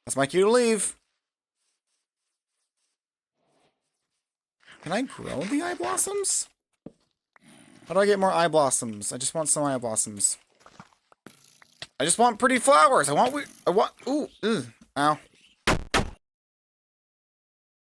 That's my cue to leave. Can I grow the eye blossoms? How do I get more eye blossoms? I just want some eye blossoms. I just want pretty flowers. I want, ooh, ugh, ow.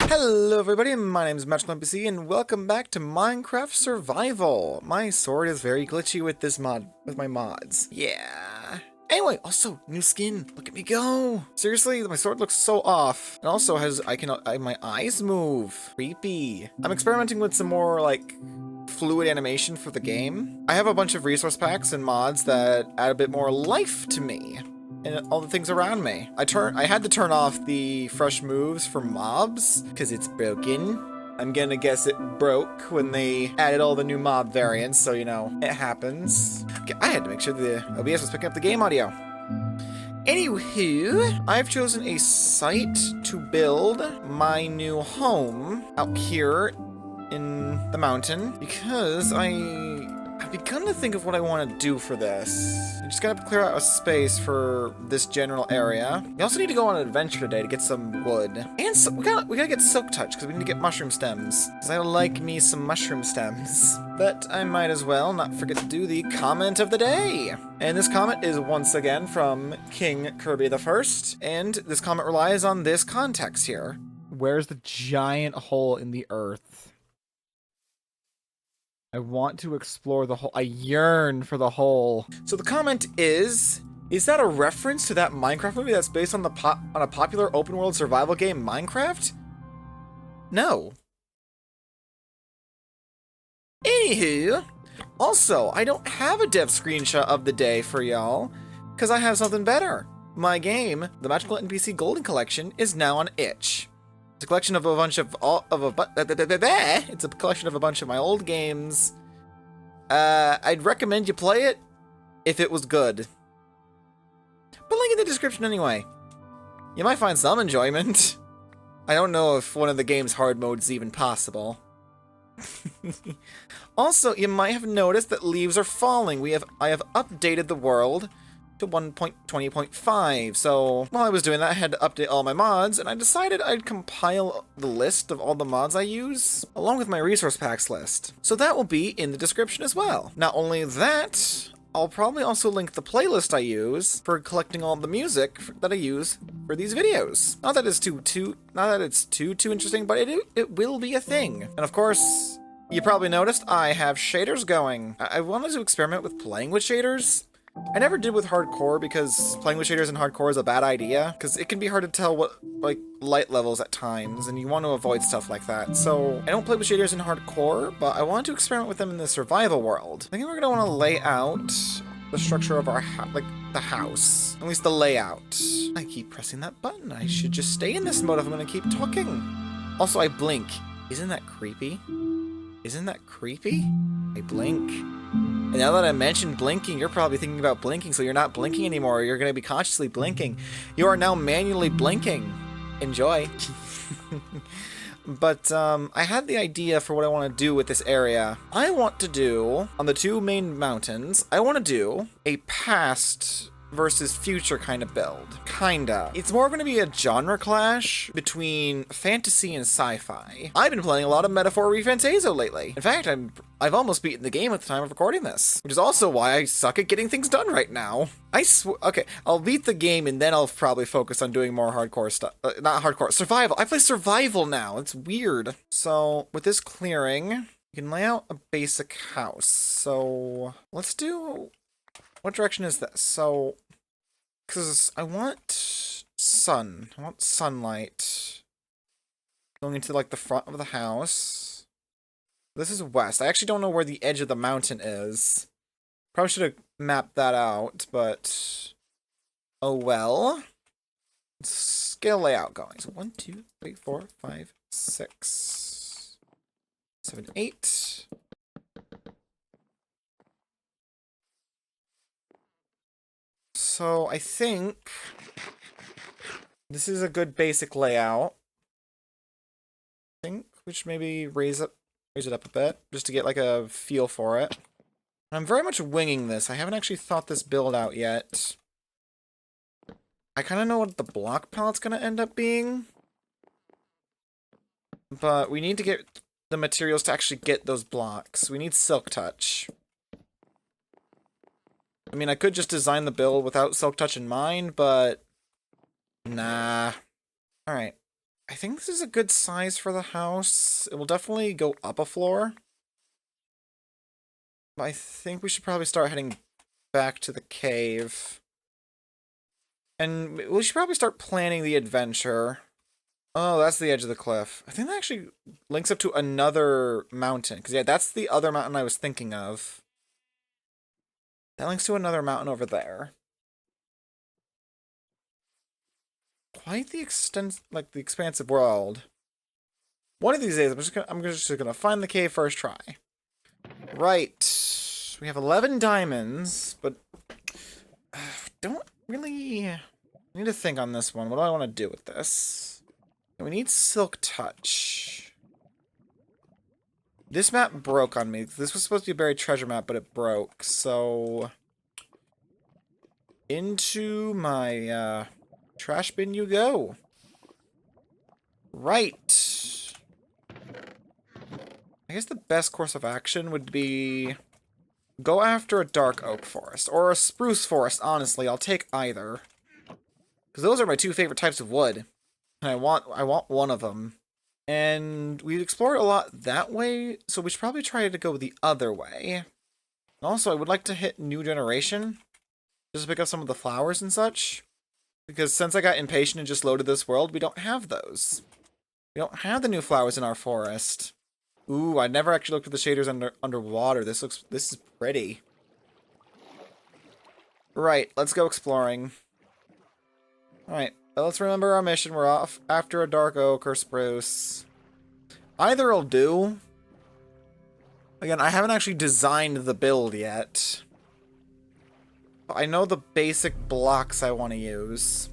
Hello everybody, my name is MagicalNPC and welcome back to Minecraft Survival. My sword is very glitchy with this mod, with my mods. Yeah. Anyway, also, new skin. Look at me go. Seriously, my sword looks so off. And also has, my eyes move. Creepy. I'm experimenting with some more, like, fluid animation for the game. I have a bunch of resource packs and mods that add a bit more life to me and all the things around me. I had to turn off the fresh moves for mobs because it's broken. I'm gonna guess it broke when they added all the new mob variants, so you know, it happens. Okay, I had to make sure the OBS was picking up the game audio. Anywho, I've chosen a site to build my new home out here in the mountain because I've begun to think of what I want to do for this. I just gotta clear out a space for this general area. We also need to go on an adventure today to get some wood. And so we gotta get silk touch because we need to get mushroom stems. Because I like me some mushroom stems. But I might as well not forget to do the comment of the day. And this comment is once again from King Kirby the First. And this comment relies on this context here. Where's the giant hole in the earth? I want to explore the hole. I yearn for the hole. So the comment is that a reference to that Minecraft movie that's based on a popular open world survival game, Minecraft? No. Anywho, also, I don't have a dev screenshot of the day for y'all, because I have something better. My game, the Magical NPC Golden Collection, is now on itch. It's a collection of a bunch of it's a collection of a bunch of my old games. I'd recommend you play it if it was good. But link in the description anyway. You might find some enjoyment. I don't know if one of the game's hard modes is even possible. Also, you might have noticed that leaves are falling. I have updated the world to 1.20.5, so while I was doing that, I had to update all my mods, and I decided I'd compile the list of all the mods I use, along with my resource packs list. So that will be in the description as well. Not only that, I'll probably also link the playlist I use for collecting all the music that I use for these videos. Not that it's too interesting, but it will be a thing. And of course, you probably noticed I have shaders going. I wanted to experiment with playing with shaders. I never did with hardcore because playing with shaders in hardcore is a bad idea because it can be hard to tell what light levels at times and you want to avoid stuff like that. So I don't play with shaders in hardcore, but I want to experiment with them in the survival world. I think we're going to want to lay out the structure of our the house, at least the layout. I keep pressing that button. I should just stay in this mode if I'm going to keep talking. Also, I blink. Isn't that creepy? Isn't that creepy? I blink. And now that I mentioned blinking, you're probably thinking about blinking, so you're not blinking anymore. You're going to be consciously blinking. You are now manually blinking. Enjoy. But I had the idea for what I want to do with this area. I want to do, on the two main mountains, I want to do a past versus future kind of build. Kinda. It's more going to be a genre clash between fantasy and sci-fi. I've been playing a lot of Metaphor Refantasia lately. In fact, I've almost beaten the game at the time of recording this, which is also why I suck at getting things done right now. Okay, I'll beat the game and then I'll probably focus on doing more hardcore stuff. Not hardcore, survival. I play survival now. It's weird. So with this clearing, you can lay out a basic house. So let's do... What direction is this? So, because I want sunlight going into like the front of the house. This is west. I actually don't know where the edge of the mountain is. Probably should have mapped that out, but oh well. Scale layout going. So 1, 2, 3, 4, 5, 6, 7, 8. So I think this is a good basic layout. I think we should maybe raise it up a bit just to get like a feel for it. I'm very much winging this. I haven't actually thought this build out yet. I kind of know what the block palette's going to end up being. But we need to get the materials to actually get those blocks. We need Silk Touch. I mean, I could just design the build without Silk Touch in mind, but... Nah. Alright. I think this is a good size for the house. It will definitely go up a floor. But I think we should probably start heading back to the cave. And we should probably start planning the adventure. Oh, that's the edge of the cliff. I think that actually links up to another mountain. Because, yeah, that's the other mountain I was thinking of. That links to another mountain over there. Quite the the expansive world. One of these days, I'm just gonna find the cave first try. Right. We have 11 diamonds, but don't really need to think on this one. What do I want to do with this? We need Silk Touch. This map broke on me. This was supposed to be a buried treasure map, but it broke. So into my trash bin you go. Right. I guess the best course of action would be go after a dark oak forest or a spruce forest. Honestly, I'll take either, because those are my two favorite types of wood, and I want one of them. And we've explored a lot that way, so we should probably try to go the other way. Also, I would like to hit New Generation, just to pick up some of the flowers and such. Because since I got impatient and just loaded this world, we don't have those. We don't have the new flowers in our forest. Ooh, I never actually looked at the shaders underwater. This is pretty. Right, let's go exploring. Alright, let's remember our mission. We're off after a dark oak or spruce. Either will do. Again, I haven't actually designed the build yet. I know the basic blocks I want to use.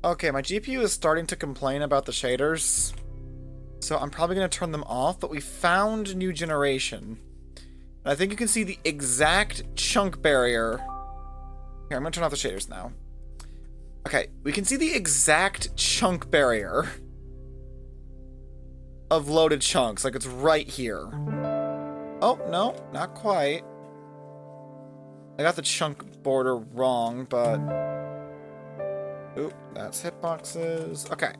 Okay, my GPU is starting to complain about the shaders, so I'm probably going to turn them off, but we found New Generation. And I think you can see the exact chunk barrier. Here, I'm going to turn off the shaders now. Okay, we can see the exact chunk barrier of loaded chunks, like it's right here. Oh, no, not quite. I got the chunk border wrong, but... Oop, that's hitboxes. Okay.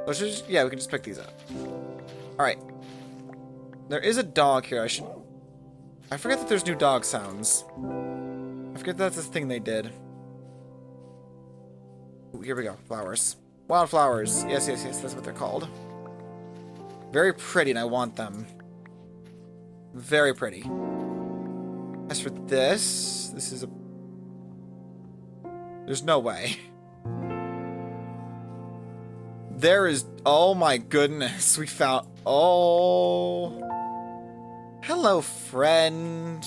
Let's just... Yeah, we can just pick these up. Alright. There is a dog here. I forget that there's new dog sounds. I forget that's the thing they did. Ooh, here we go. Flowers. Wildflowers. Yes, yes, yes. That's what they're called. Very pretty, and I want them. Very pretty. As for this is a... There's no way. There is... Oh my goodness. We found... Oh... Hello, friend.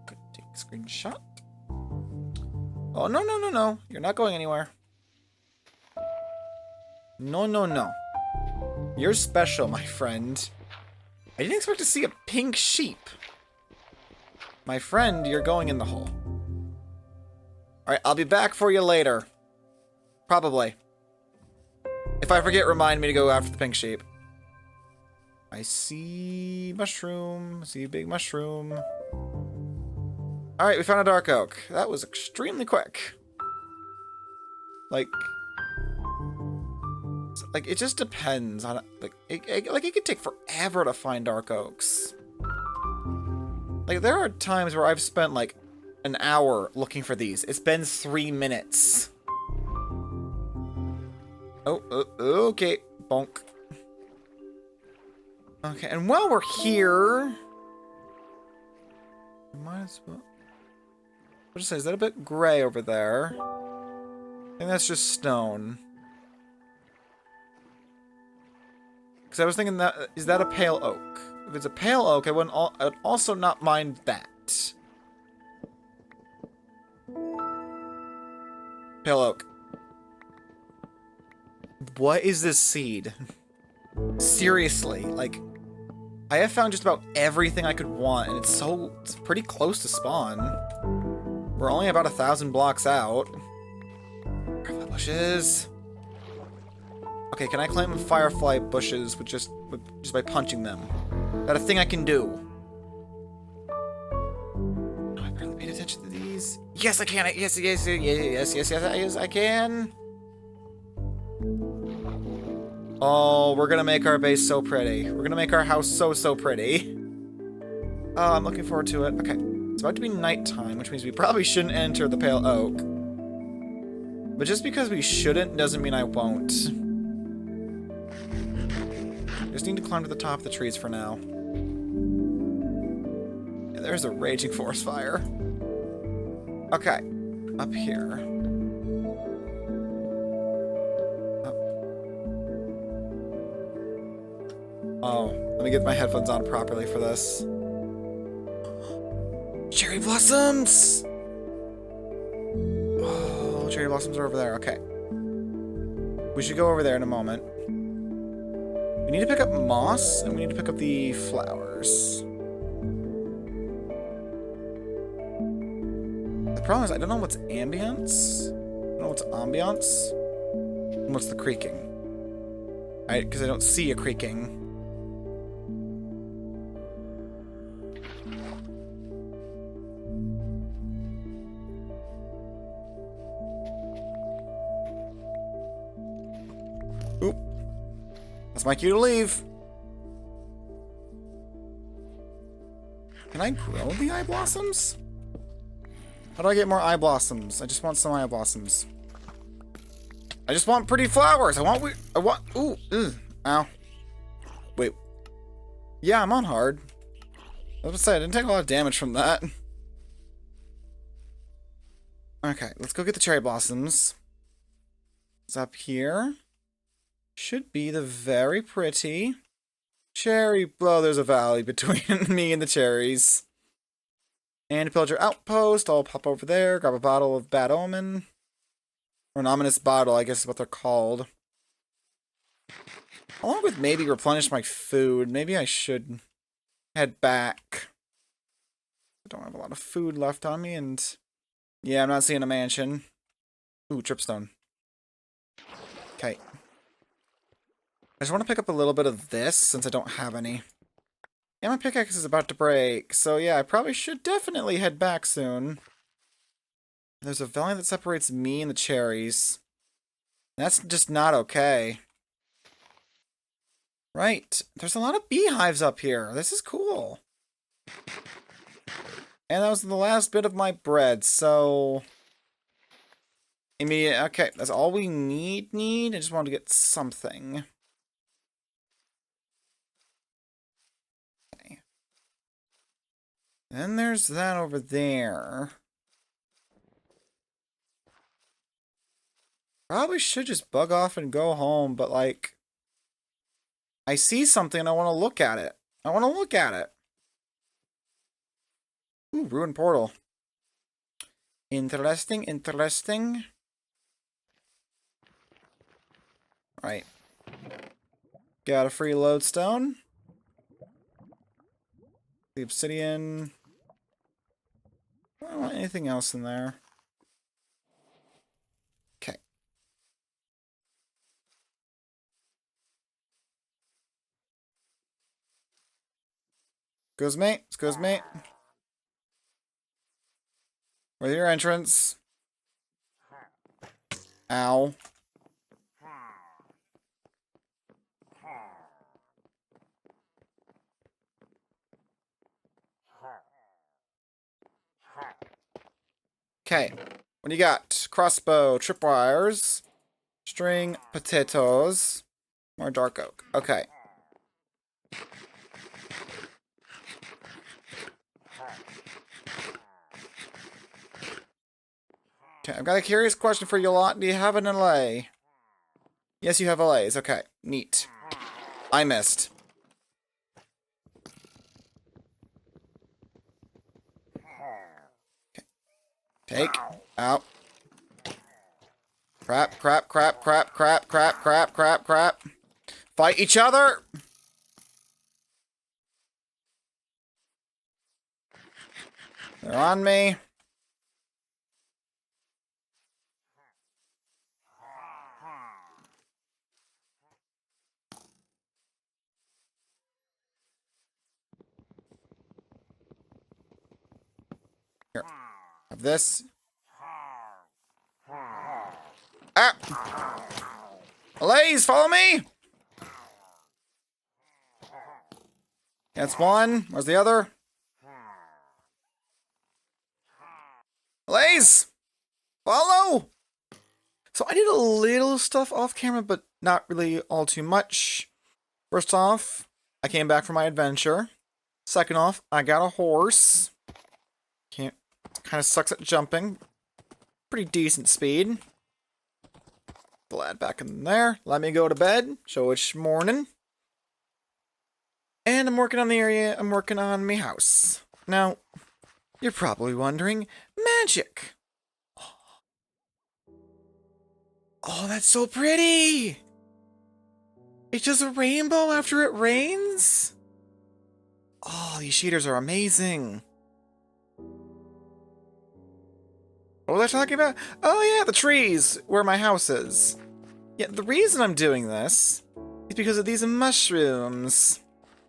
Could take a screenshot. Oh, no, no, no, no. You're not going anywhere. No, no, no. You're special, my friend. I didn't expect to see a pink sheep. My friend, you're going in the hole. Alright, I'll be back for you later. Probably. If I forget, remind me to go after the pink sheep. I see mushroom. I see big mushroom. Alright, we found a dark oak. That was extremely quick. Like, it just depends on, it could take forever to find dark oaks. Like, there are times where I've spent, like, an hour looking for these. It's been 3 minutes. Oh, okay. Bonk. Okay, and while we're here... Might as well... What did I say? Is that a bit gray over there? I think that's just stone. Because I was thinking that... Is that a pale oak? If it's a pale oak, I would also not mind that. Pale oak. What is this seed? Seriously, like... I have found just about everything I could want, and it's pretty close to spawn. We're only about 1,000 blocks out. Firefly bushes. Okay, can I climb firefly bushes with just by punching them? Is that a thing I can do? Oh, I barely paid attention to these. Yes, I can. Yes, I can. Oh, we're gonna make our base so pretty. We're gonna make our house so pretty. Oh, I'm looking forward to it. Okay, it's about to be nighttime, which means we probably shouldn't enter the Pale Oak. But just because we shouldn't doesn't mean I won't. Just need to climb to the top of the trees for now. Yeah, there's a raging forest fire. Okay, up here. Up. Oh, let me get my headphones on properly for this. Cherry blossoms! Oh, cherry blossoms are over there. Okay. We should go over there in a moment. We need to pick up moss, and we need to pick up the flowers. The problem is I don't know what's ambience. I don't know what's ambiance. And what's the creaking. Because I don't see a creaking. Oop. That's my cue to leave. Can I grow the eye blossoms? How do I get more eye blossoms? I just want some eye blossoms. I just want pretty flowers. I want, ooh, ugh, ow. Wait. Yeah, I'm on hard. I was gonna say, I didn't take a lot of damage from that. Okay, let's go get the cherry blossoms. It's up here. Should be the very pretty cherry. Well, there's a valley between me and the cherries. And pillager outpost. I'll pop over there, grab a bottle of bad omen. Or an ominous bottle, I guess is what they're called. Along with maybe replenish my food. Maybe I should head back. I don't have a lot of food left on me, and yeah, I'm not seeing a mansion. Ooh, tripstone. Okay. I just want to pick up a little bit of this, since I don't have any. Yeah, my pickaxe is about to break, so yeah, I probably should definitely head back soon. There's a valley that separates me and the cherries. That's just not okay. Right, there's a lot of beehives up here. This is cool. And that was the last bit of my bread, so... Immediate, okay, that's all we need. I just wanted to get something. Okay. Then there's that over there. Probably should just bug off and go home, but like... I see something and I want to look at it. Ooh, ruined portal. Interesting. Right. Got a free lodestone. The obsidian. I don't want anything else in there. Okay. Excuse me. Where's your entrance? Ow. Okay. What do you got? Crossbow, tripwires, string, potatoes, more dark oak. Okay. Okay, I've got a curious question for you lot. Do you have an allay? Yes, you have allays. Okay, neat. I missed. Okay. Take. Out. Crap. Fight each other! They're on me. Here. Have this. Ah! Lays, follow me! That's one. Where's the other? Lays! Follow! So I did a little stuff off camera, but not really all too much. First off, I came back from my adventure. Second off, I got a horse. Kind of sucks at jumping. Pretty decent speed. The lad back in there. Let me go to bed. So it's morning. And I'm working on the area. I'm working on my house. Now, you're probably wondering, magic. Oh, that's so pretty. It's just a rainbow after it rains. Oh, these shaders are amazing. What was I talking about? Oh yeah, the trees where my house is. Yeah, the reason I'm doing this is because of these mushrooms.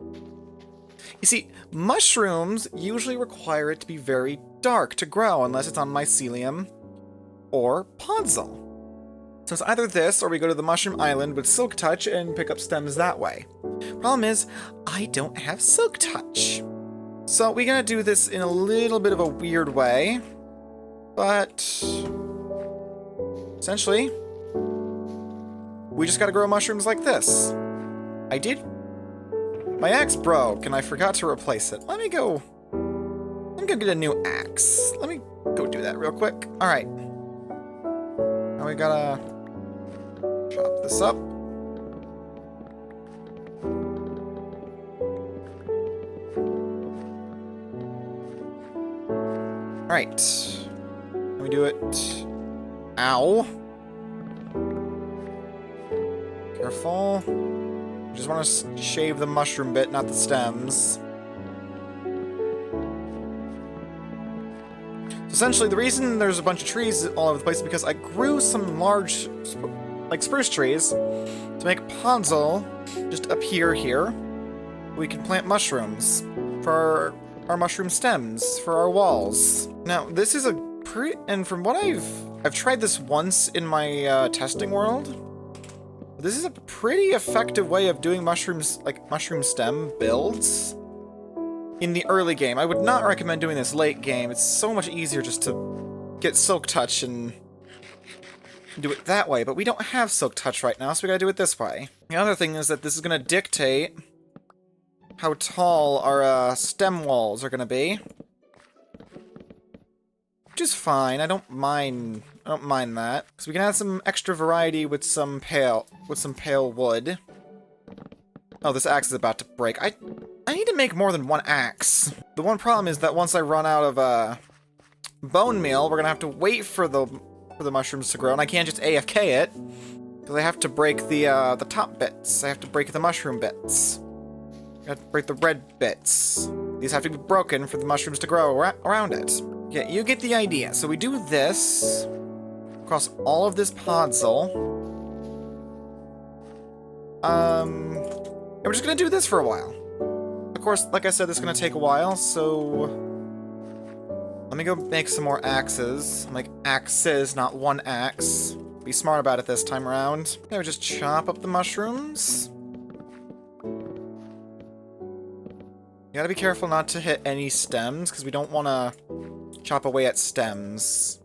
You see, mushrooms usually require it to be very dark to grow unless it's on mycelium or podzol. So it's either this or we go to the mushroom island with silk touch and pick up stems that way. Problem is, I don't have silk touch. So we're gonna do this in a little bit of a weird way. But essentially, we just gotta grow mushrooms like this. I did. My axe broke and I forgot to replace it. Let me go get a new axe. Let me go do that real quick. Alright. Now we gotta chop this up. Alright. Let me do it. Ow. Careful. I just want to shave the mushroom bit, not the stems. So essentially, the reason there's a bunch of trees all over the place is because I grew some large, like spruce trees, to make podzol just appear here. We can plant mushrooms for our mushroom stems, for our walls. Now, this is a pretty, and from what I've tried this once in my testing world. This is a pretty effective way of doing mushrooms, like mushroom stem builds in the early game. I would not recommend doing this late game. It's so much easier just to get silk touch and do it that way, but we don't have silk touch right now, so we gotta do it this way. The other thing is that this is gonna dictate how tall our stem walls are gonna be. Which is fine. I don't mind that, because we can add some extra variety with some pale wood. Oh, this axe is about to break. I need to make more than one axe. The one problem is that once I run out of bone meal, we're gonna have to wait for the mushrooms to grow, and I can't just AFK it, because I have to break the top bits. I have to break the mushroom bits. I have to break the red bits. These have to be broken for the mushrooms to grow around it. Yeah, you get the idea. So we do this across all of this podzol. And we're just gonna do this for a while. Of course, like I said, this is gonna take a while, so let me go make some more axes. Like axes, not one axe. Be smart about it this time around. Okay, we just chop up the mushrooms. You gotta be careful not to hit any stems, because we don't want to chop away at stems.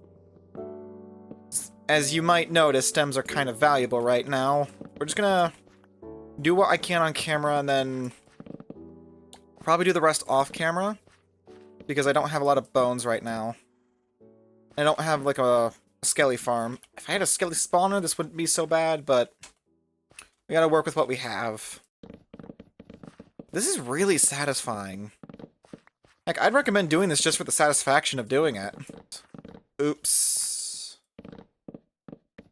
As you might notice, stems are kind of valuable right now. We're just gonna do what I can on camera, and then probably do the rest off camera, because I don't have a lot of bones right now. I don't have, like, a skelly farm. If I had a skelly spawner, this wouldn't be so bad, but we gotta work with what we have. This is really satisfying. Like, I'd recommend doing this just for the satisfaction of doing it. Oops.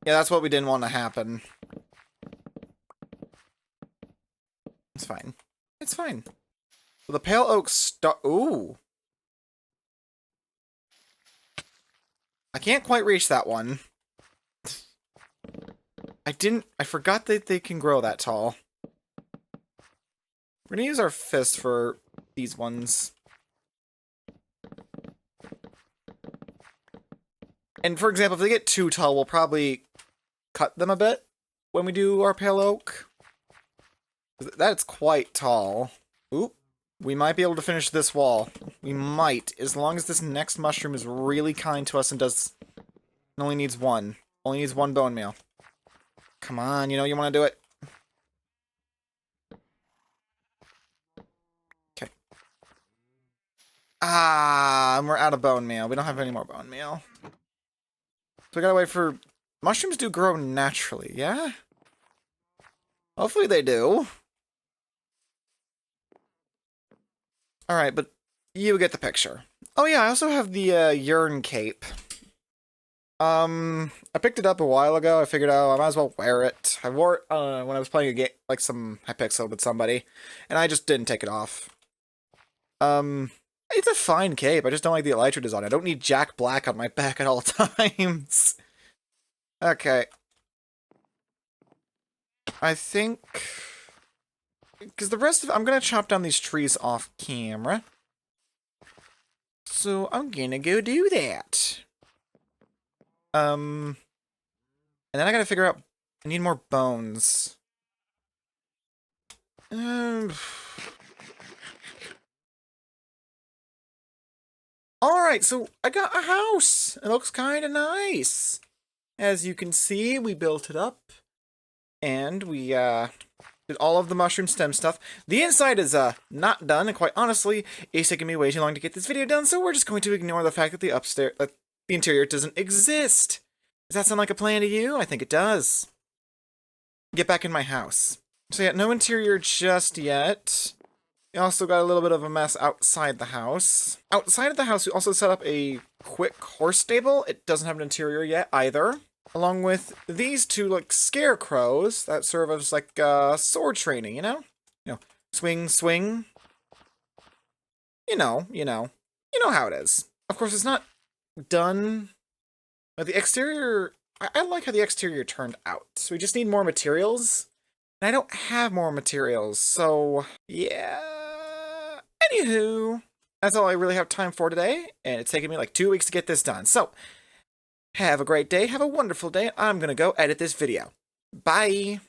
Yeah, that's what we didn't want to happen. It's fine. It's fine. So the pale oak ooh. I can't quite reach that one. I forgot that they can grow that tall. We're gonna use our fist for these ones. And for example, if they get too tall, we'll probably cut them a bit when we do our pale oak. That's quite tall. Oop. We might be able to finish this wall. We might, as long as this next mushroom is really kind to us and only needs one. Only needs one bone meal. Come on, you know you want to do it. Okay. Ah, and we're out of bone meal. We don't have any more bone meal. So we gotta wait for... Mushrooms do grow naturally, yeah? Hopefully they do. Alright, but you get the picture. Oh yeah, I also have the urn cape. I picked it up a while ago. I figured out I might as well wear it. I wore it when I was playing a game, like some Hypixel with somebody, and I just didn't take it off. It's a fine cape. I just don't like the elytra design. I don't need Jack Black on my back at all times. Okay. I think... because the rest of... I'm gonna chop down these trees off camera. So I'm gonna go do that. And then I gotta figure out... I need more bones. Alright, so I got a house. It looks kinda nice. As you can see, we built it up. And we, did all of the mushroom stem stuff. The inside is, not done, and quite honestly, it's taking me way too long to get this video done, so we're just going to ignore the fact that the interior doesn't exist. Does that sound like a plan to you? I think it does. Get back in my house. So yeah, no interior just yet. We also got a little bit of a mess outside the house. Outside of the house, we also set up a quick horse stable. It doesn't have an interior yet either. Along with these two, like, scarecrows that serve as, like, sword training, you know? You know, swing, swing. You know. You know how it is. Of course, it's not done. But the exterior, I like how the exterior turned out. So we just need more materials. And I don't have more materials, so, yeah. Anywho, that's all I really have time for today. And it's taken me, like, 2 weeks to get this done. So... have a great day, have a wonderful day, I'm gonna go edit this video. Bye!